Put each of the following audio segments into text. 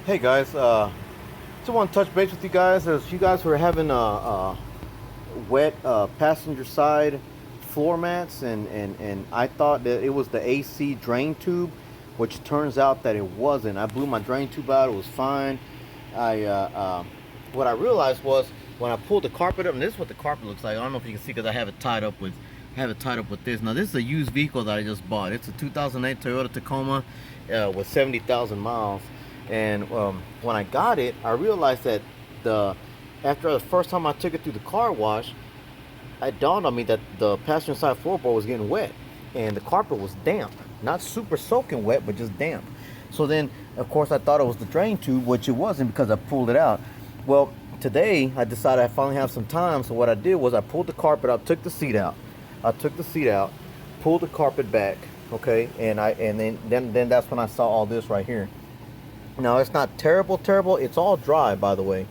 Hey guys, just want to touch base with you guys as you guys were having wet passenger side floor mats, and I thought that it was the AC drain tube, which turns out that it wasn't. I blew my drain tube out; it was fine. I what I realized was when I pulled the carpet up, and this is what the carpet looks like. I don't know if you can see because I have it tied up with this. Now this is a used vehicle that I just bought. It's a 2008 Toyota Tacoma with 70,000 miles. And when I got it, I realized that after the first time I took it through the car wash, it dawned on me that the passenger side floorboard was getting wet, and the carpet was damp. Not super soaking wet, but just damp. So then, of course, I thought it was the drain tube, which it wasn't because I pulled it out. Well, today I decided I finally have some time, so what I did was I pulled the carpet out, took the seat out. Pulled the carpet back, okay, and then that's when I saw all this right here. Now it's not terrible. It's all dry, by the way.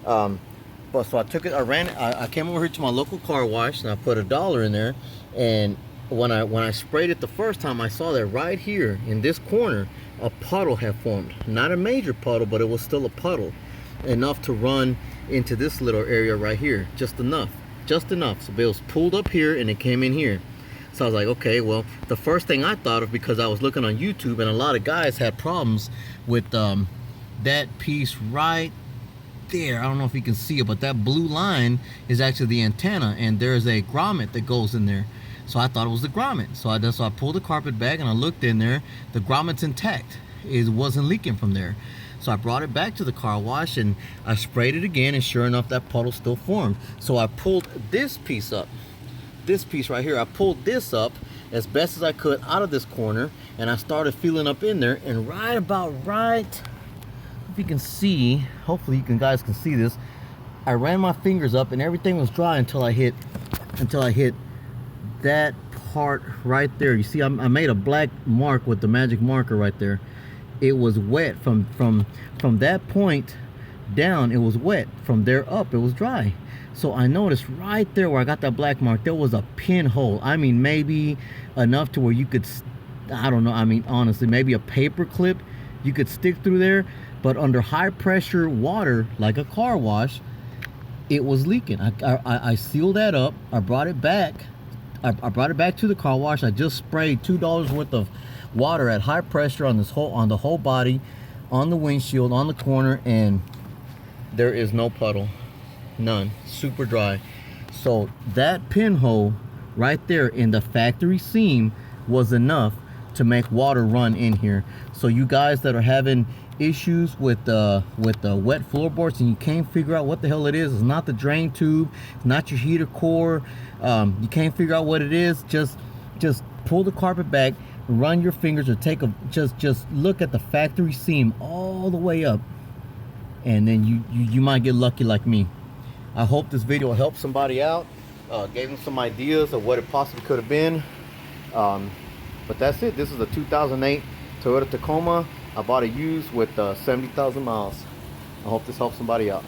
But so I took it. I came over here to my local car wash, and I put $1 in there. And when I sprayed it the first time, I saw that right here in this corner, a puddle had formed. Not a major puddle, but it was still a puddle, enough to run into this little area right here. Just enough. So it was pulled up here, and it came in here. So I was like, okay, well, the first thing I thought of, because I was looking on YouTube and a lot of guys had problems with that piece right there. I don't know if you can see it, but that blue line is actually the antenna, and there's a grommet that goes in there. So I thought it was the grommet. So I pulled the carpet back and I looked in there. The grommet's intact. It wasn't leaking from there. So I brought it back to the car wash and I sprayed it again, and sure enough, that puddle still formed. So I pulled this piece up. This piece right here, I pulled this up as best as I could out of this corner, and I started feeling up in there, and right, if you can see, hopefully you guys can see this, I ran my fingers up and everything was dry until I hit that part right there. You see, I made a black mark with the magic marker right there. It was wet from that point down. It was wet. From there up, it was dry. So I noticed right there where I got that black mark, there was a pinhole. I mean, maybe enough to where you could, I don't know, I mean, honestly, maybe a paper clip you could stick through there. But under high pressure water, like a car wash, it was leaking. I sealed that up. I brought it back. I brought it back to the car wash. I just sprayed $2 worth of water at high pressure on the whole body, on the windshield, on the corner, and there is no puddle. None. Super dry. So that pinhole right there in the factory seam was enough to make water run in here. So you guys that are having issues with the wet floorboards and you can't figure out what the hell it is, it's not the drain tube, it's not your heater core, you can't figure out what it is, just pull the carpet back, run your fingers, or just look at the factory seam all the way up, and then you might get lucky like me. I hope this video will help somebody out, gave them some ideas of what it possibly could have been. But that's it. This is a 2008 Toyota Tacoma. I bought it used with 70,000 miles. I hope this helps somebody out.